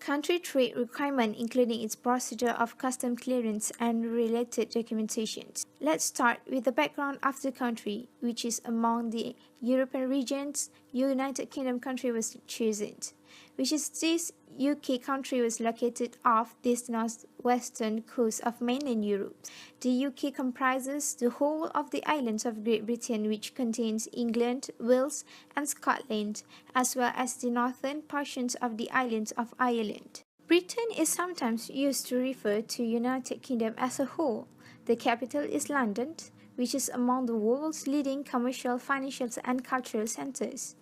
Country trade requirement including its procedure of custom clearance and related documentations. Let's start with the background of the country, which is among the European regions, United Kingdom country was chosen, which is this UK country was located off this northwestern coast of mainland Europe. The UK comprises the whole of the islands of Great Britain, which contains England, Wales, and Scotland, as well as the northern portions of the islands of Ireland. Britain is sometimes used to refer to United Kingdom as a whole. The capital is London, which is among the world's leading commercial, financial, and cultural centers.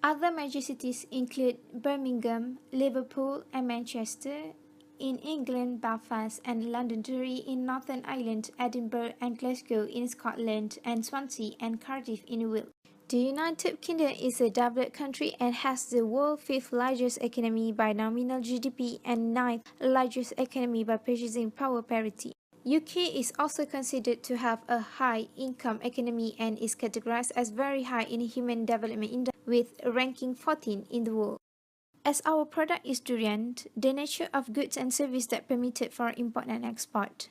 Other major cities include Birmingham, Liverpool, and Manchester. In England, Belfast and Londonderry in Northern Ireland, Edinburgh and Glasgow in Scotland, and Swansea and Cardiff in Wales. The United Kingdom is a developed country and has the world's fifth largest economy by nominal GDP and ninth largest economy by purchasing power parity. UK is also considered to have a high-income economy and is categorized as very high in Human Development Index with ranking 14 in the world. As our product is durian, the nature of goods and services that permitted for import and export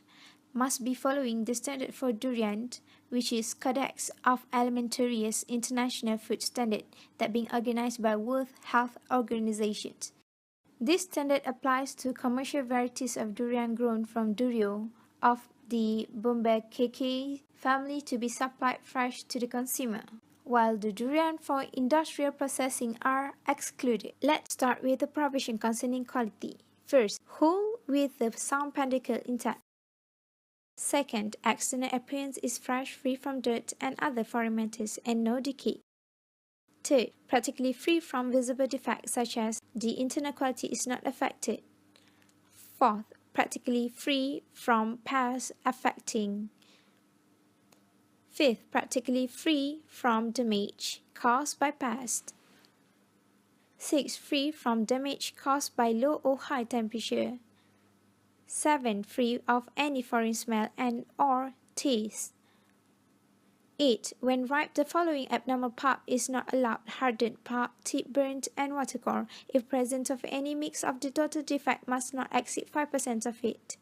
must be following the standard for durian, which is Codex of Alimentarius International Food Standard that being organized by World Health Organization. This standard applies to commercial varieties of durian grown from Durio of the Bombaceae family to be supplied fresh to the consumer, while the durian for industrial processing are excluded. Let's start with the provision concerning quality. First, whole with the sound pedicle intact. Second, external appearance is fresh, free from dirt and other foreign matters, and no decay. Third, practically free from visible defects such as the internal quality is not affected. Fourth, practically free from pests affecting. Fifth, practically free from damage caused by pests. Sixth, free from damage caused by low or high temperature. 7. Free of any foreign smell and or taste. 8. When ripe, the following abnormal pulp is not allowed: hardened pulp, tip, burnt, and watercore. If present of any mix of the total defect must not exceed 5% of it.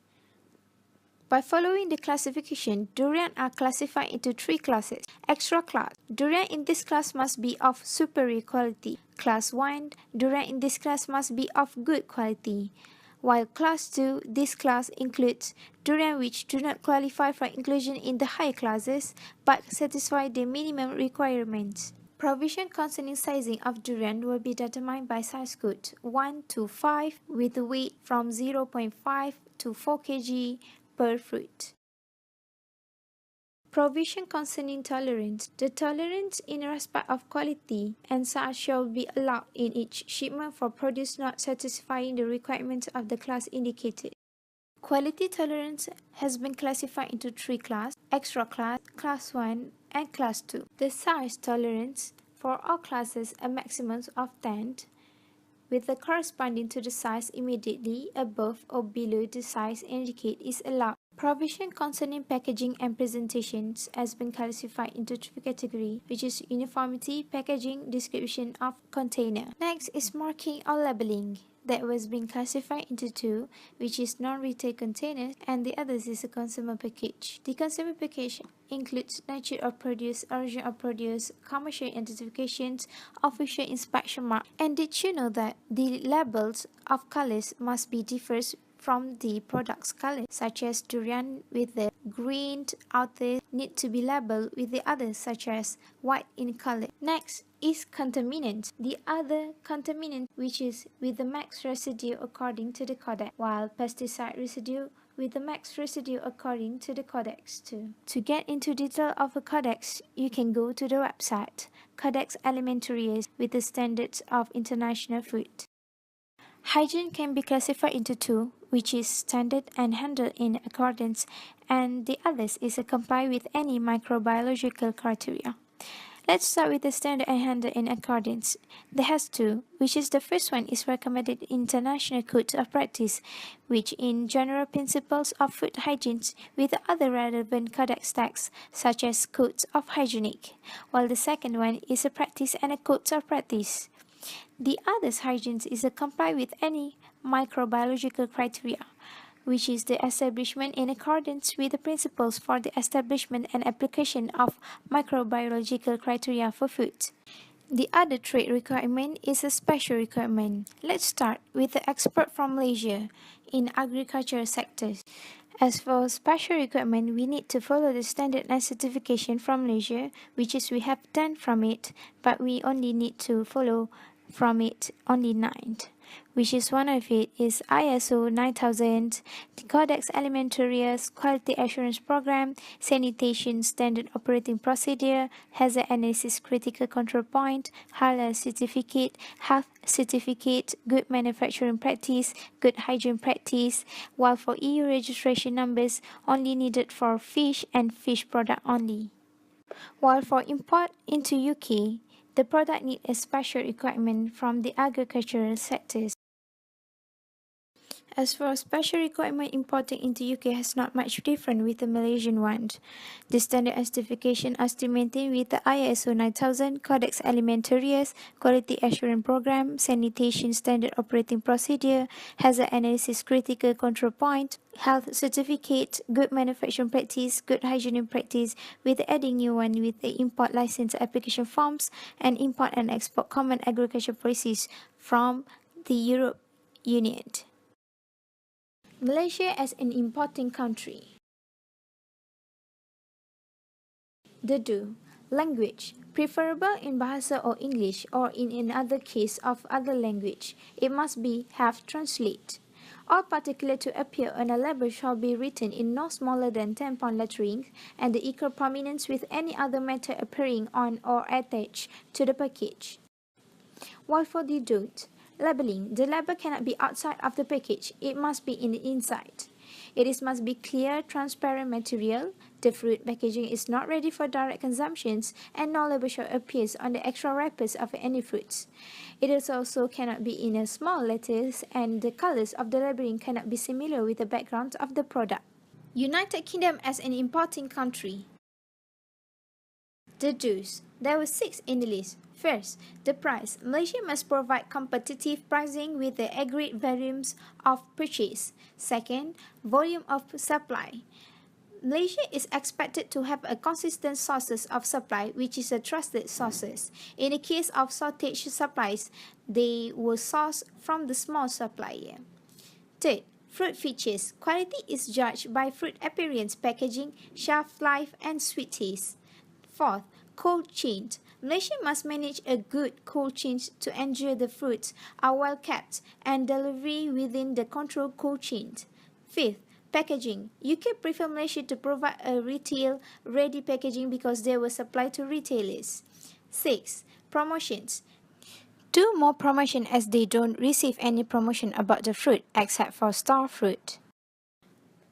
By following the classification, durian are classified into 3 classes. Extra class. Durian in this class must be of superior quality. Class 1. Durian in this class must be of good quality. While Class 2, this class includes durian which do not qualify for inclusion in the higher classes but satisfy the minimum requirements. Provision concerning sizing of durian will be determined by size code 1 to 5 with the weight from 0.5 to 4 kg per fruit. Provision concerning tolerance. The tolerance in respect of quality and such shall be allowed in each shipment for produce not satisfying the requirements of the class indicated. Quality tolerance has been classified into 3 classes: extra class, class 1, and class 2. The size tolerance for all classes a maximum of 10, with the corresponding to the size immediately above or below the size indicated is allowed. Provision concerning packaging and presentations has been classified into 3 categories, which is uniformity, packaging, description of container. Next is marking or labeling. That was being classified into 2, which is non-retail containers, and the others is a consumer package. The consumer package includes nature of produce, origin of produce, commercial identifications, official inspection mark. And did you know that the labels of colors must be different from the product's color, such as durian with the green outer need to be labeled with the others such as white in color. Next is contaminant. The other contaminant which is with the max residue according to the codex, while pesticide residue with the max residue according to the codex too. To get into detail of a codex, you can go to the website Codex Alimentarius with the standards of international food. Hygiene can be classified into 2, which is standard and handled in accordance, and the others is a comply with any microbiological criteria. Let's start with the standard and handled in accordance. There has 2, which is the first one is recommended international codes of practice, which in general principles of food hygiene with other relevant codex texts such as codes of hygienic, while the second one is a practice and a codes of practice. The others hygiene is a comply with any microbiological criteria, which is the establishment in accordance with the principles for the establishment and application of microbiological criteria for food. The other trade requirement is a special requirement. Let's start with the export from Malaysia in agricultural sectors. As for special requirement, we need to follow the standard and certification from Malaysia, which is we have 10 from it, but we only need to follow from it only 9, which is one of it is ISO 9000, the Codex Alimentarius, Quality Assurance Program, Sanitation Standard Operating Procedure, Hazard Analysis Critical Control Point, Halal Certificate, Health Certificate, Good Manufacturing Practice, Good Hygiene Practice, while for EU registration numbers only needed for fish and fish product only. While for import into UK, the product need a special requirement from the agricultural sectors. As for special requirement importing into UK has not much different with the Malaysian one. The standard and certification are still maintained with the ISO 9000, Codex Alimentarius, Quality Assurance Program, Sanitation Standard Operating Procedure, Hazard Analysis Critical Control Point, Health Certificate, Good Manufacturing Practice, Good Hygiene Practice, with adding new one with the import license application forms and import and export common agriculture policies from the Europe Union. Malaysia as an importing country. The do. Language. Preferable in Bahasa or English or in another case of other language. It must be have translate. All particular to appear on a label shall be written in no smaller than 10-point lettering and the equal prominence with any other matter appearing on or attached to the package. While for the don't. Labeling. The label cannot be outside of the package. It must be in the inside. Must be clear, transparent material. The fruit packaging is not ready for direct consumption and no label shall appear on the extra wrappers of any fruits. It is also cannot be in a small letters and the colors of the labeling cannot be similar with the background of the product. United Kingdom as an importing country. The do's. There were 6 in the list. First, the price. Malaysia must provide competitive pricing with the agreed volumes of purchase. Second, volume of supply. Malaysia is expected to have a consistent sources of supply, which is a trusted sources. In the case of shortage supplies, they were sourced from the small supplier. Third, fruit features. Quality is judged by fruit appearance, packaging, shelf life, and sweet taste. Fourth, cold chain. Malaysia must manage a good cold chain to ensure the fruits are well kept and delivery within the controlled cold chain. Fifth, packaging. UK prefer Malaysia to provide a retail ready packaging because they will supply to retailers. 6. Promotions. Do more promotion as they don't receive any promotion about the fruit except for star fruit.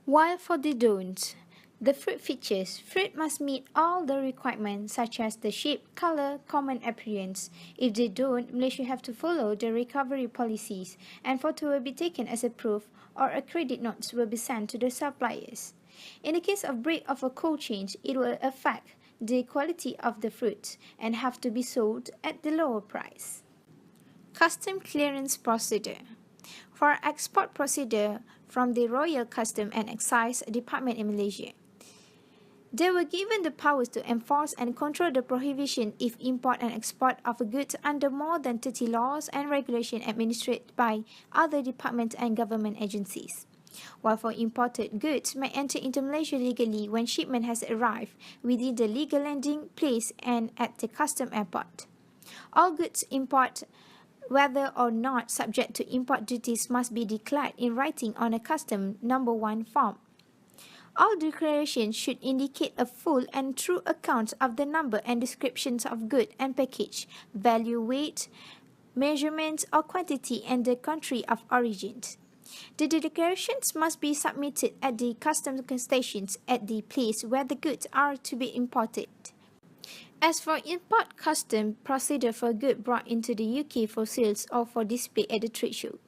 While for the don't. The fruit features. Fruit must meet all the requirements such as the shape, color, common appearance. If they don't, Malaysia have to follow the recovery policies and photo will be taken as a proof or a credit notes will be sent to the suppliers. In the case of break of a cold chain, it will affect the quality of the fruit and have to be sold at the lower price. Custom clearance procedure. For export procedure from the Royal Custom and Excise Department in Malaysia, they were given the powers to enforce and control the prohibition if import and export of goods under more than 30 laws and regulations administered by other departments and government agencies. While for imported goods may enter into Malaysia legally when shipment has arrived within the legal landing place and at the custom airport. All goods import, whether or not subject to import duties, must be declared in writing on a custom number 1 form. All declarations should indicate a full and true account of the number and descriptions of good and package, value, weight, measurements or quantity and the country of origin. The declarations must be submitted at the customs stations at the place where the goods are to be imported. As for import custom procedure for goods brought into the UK for sales or for display at the trade show,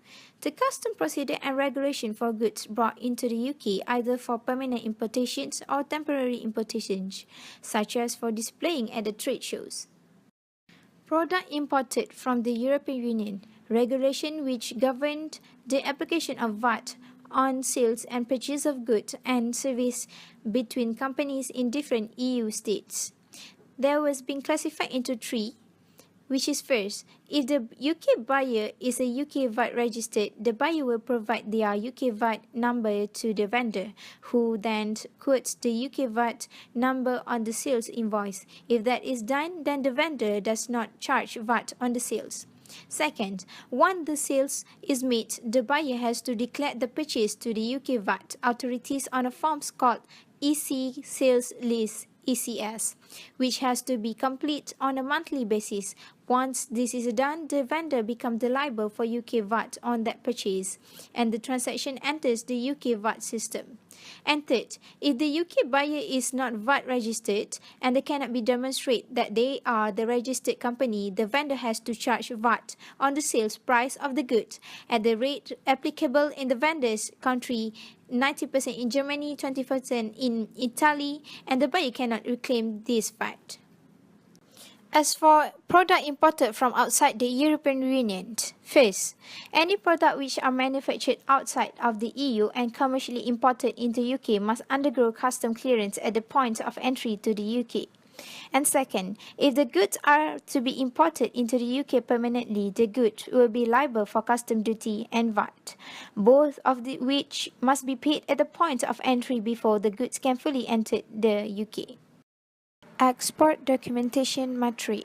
the custom procedure and regulation for goods brought into the UK either for permanent importations or temporary importations, such as for displaying at the trade shows. Product imported from the European Union. regulation which governed the application of VAT on sales and purchase of goods and services between companies in different EU states. There was being classified into three, which is first, if the UK buyer is a UK VAT registered, the buyer will provide their UK VAT number to the vendor, who then quotes the UK VAT number on the sales invoice. If that is done, then the vendor does not charge VAT on the sales. Second, once the sales is made, the buyer has to declare the purchase to the UK VAT authorities on a form called EC Sales List ECS, which has to be complete on a monthly basis. Once this is done, the vendor becomes liable for UK VAT on that purchase, and the transaction enters the UK VAT system. And third, if the UK buyer is not VAT registered and they cannot be demonstrated that they are the registered company, the vendor has to charge VAT on the sales price of the good at the rate applicable in the vendor's country, 90% in Germany, 20% in Italy, and the buyer cannot reclaim this VAT. As for product imported from outside the European Union, first, any product which are manufactured outside of the EU and commercially imported into UK must undergo custom clearance at the point of entry to the UK. And second, if the goods are to be imported into the UK permanently, the goods will be liable for custom duty and VAT, both of which must be paid at the point of entry before the goods can fully enter the UK. Export documentation matrix.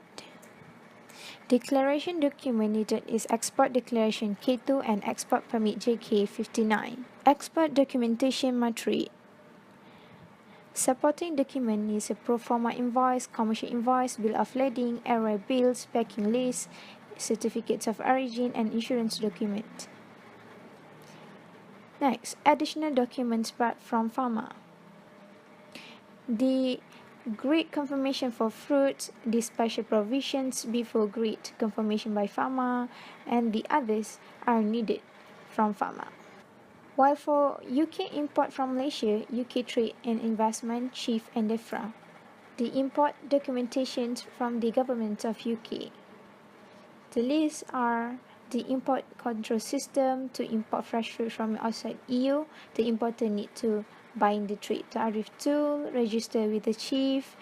Declaration document needed is Export Declaration K2 and Export Permit JK59. Export documentation matrix. Supporting document is a pro forma invoice, commercial invoice, bill of lading, array bills, packing list, certificates of origin, and insurance document. Next, additional documents brought from pharma. The grade confirmation for fruits, the special provisions before grade confirmation by pharma, and the others are needed from pharma. While for UK import from Malaysia, UK Trade and Investment Chief and DEFRA, the import documentations from the government of UK. The lists are the import control system to import fresh fruit from outside EU. The importer need to bind the trade tariff tool, register with the chief,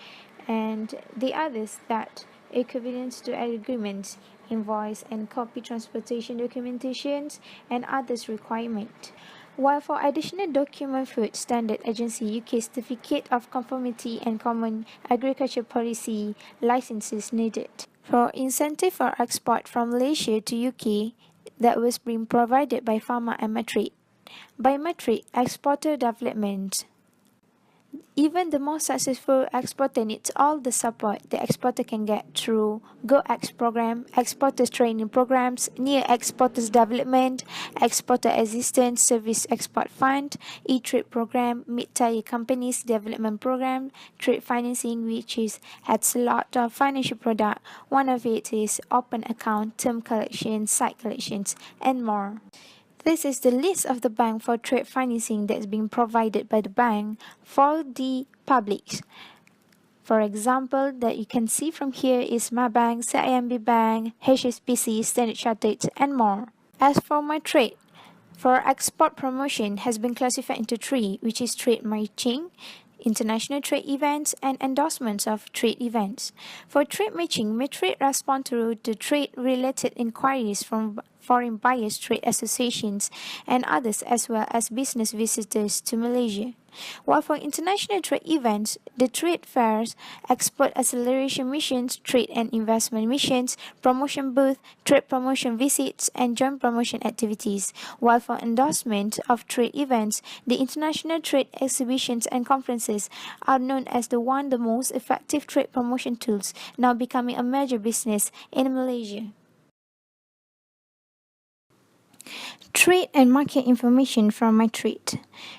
and the others that equivalent to agreements, invoice and copy transportation documentations, and others requirement. While for additional document, Food Standard Agency UK Certificate of Conformity and Common Agriculture Policy licenses needed. For incentive for export from Malaysia to UK, that was being provided by Pharma and Matrix. By Matrix, exporter development. Even the most successful exporter needs all the support the exporter can get through GoEx program, exporters training programs, near exporters development, exporter assistance service export fund, e-trade program, mid-tier companies development program, trade financing, which has a lot of financial product. One of it is open account, term collections, site collections, and more. This is the list of the bank for trade financing that is being provided by the bank for the public. For example, that you can see from here is MABank, CIMB Bank, HSBC, Standard Chartered, and more. As for my trade, for export promotion has been classified into three, which is trade matching, international trade events, and endorsements of trade events. For trade matching, Matrix respond to the trade-related inquiries from foreign buyers, trade associations, and others, as well as business visitors to Malaysia. While for international trade events, the trade fairs, export acceleration missions, trade and investment missions, promotion booth, trade promotion visits, and joint promotion activities. While for endorsement of trade events, the international trade exhibitions and conferences are known as the most effective trade promotion tools, now becoming a major business in Malaysia. Trade and market information from my trade.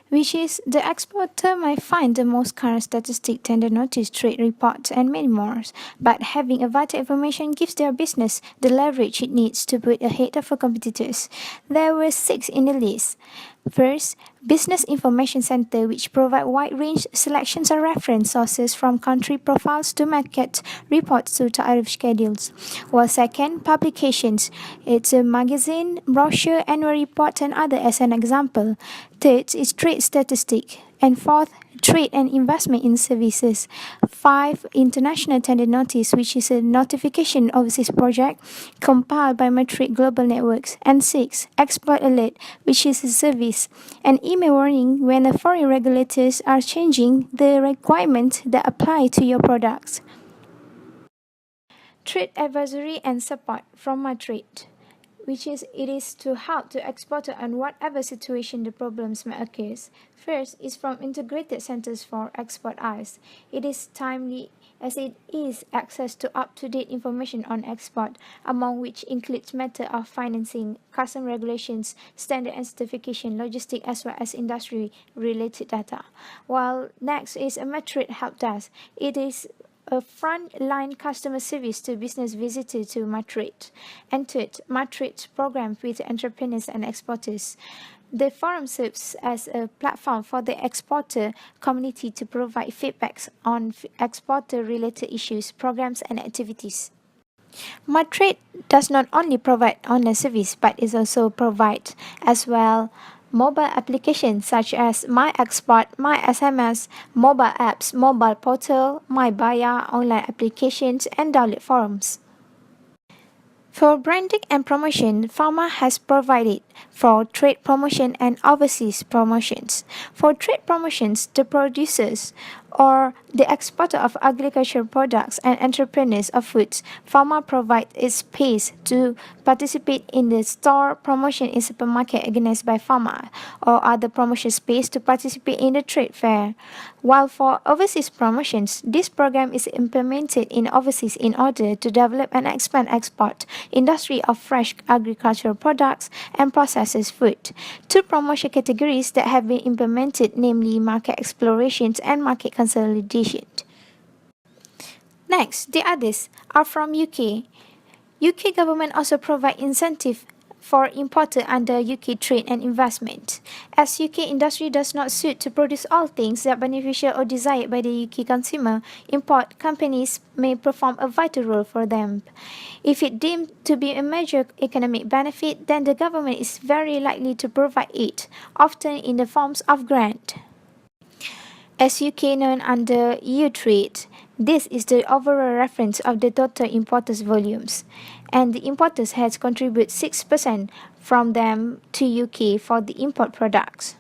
which is the exporter might find the most current statistic, tender notice, trade reports, and many more. But having a vital information gives their business the leverage it needs to put ahead of our competitors. There were 6 in the list. First, Business Information Center, which provide wide range selections of reference sources from country profiles to market reports to tariff schedules. While second, Publications, it's a magazine, brochure, annual report, and other as an example. Third is Trade Statistic. And fourth, Trade and Investment in Services. 5. International Tender Notice, which is a notification overseas project compiled by Matrix Global Networks. And 6. Export Alert, which is a service, an email warning when the foreign regulators are changing the requirements that apply to your products. Trade Advisory and Support from Matrix, which is it is to help the exporter on whatever situation the problems may occur. First is from Integrated Centers for Export Eyes. It is timely as it is access to up-to-date information on export, among which includes matter of financing, custom regulations, standard and certification, logistic as well as industry-related data. While next is a Matrix Help Desk. It is a front-line customer service to business visitors to Matrix. And third, Matrix program with entrepreneurs and exporters. The forum serves as a platform for the exporter community to provide feedbacks on exporter-related issues, programs, and activities. Matrix does not only provide online service, but it also provides as well mobile applications such as My Export, My SMS, mobile apps, mobile portal, My Buyer, online applications, and download forums. For branding and promotion, Pharma has provided for trade promotion and overseas promotions. For trade promotions, the producers or the exporter of agricultural products and entrepreneurs of foods, Pharma provides its space to participate in the store promotion in supermarket organized by Pharma or other promotion space to participate in the trade fair. While for overseas promotions, this program is implemented in overseas in order to develop and expand export industry of fresh agricultural products and processed food. 2 promotion categories that have been implemented, namely market explorations and market consolidation. Next, the others are from UK. UK government also provide incentive for importer under UK trade and investment. As UK industry does not suit to produce all things that are beneficial or desired by the UK consumer, import companies may perform a vital role for them. If it deemed to be a major economic benefit, then the government is very likely to provide it, often in the forms of grant. As UK known under EU trade, this is the overall reference of the total importers volumes, and the importers has contributed 6% from them to UK for the import products.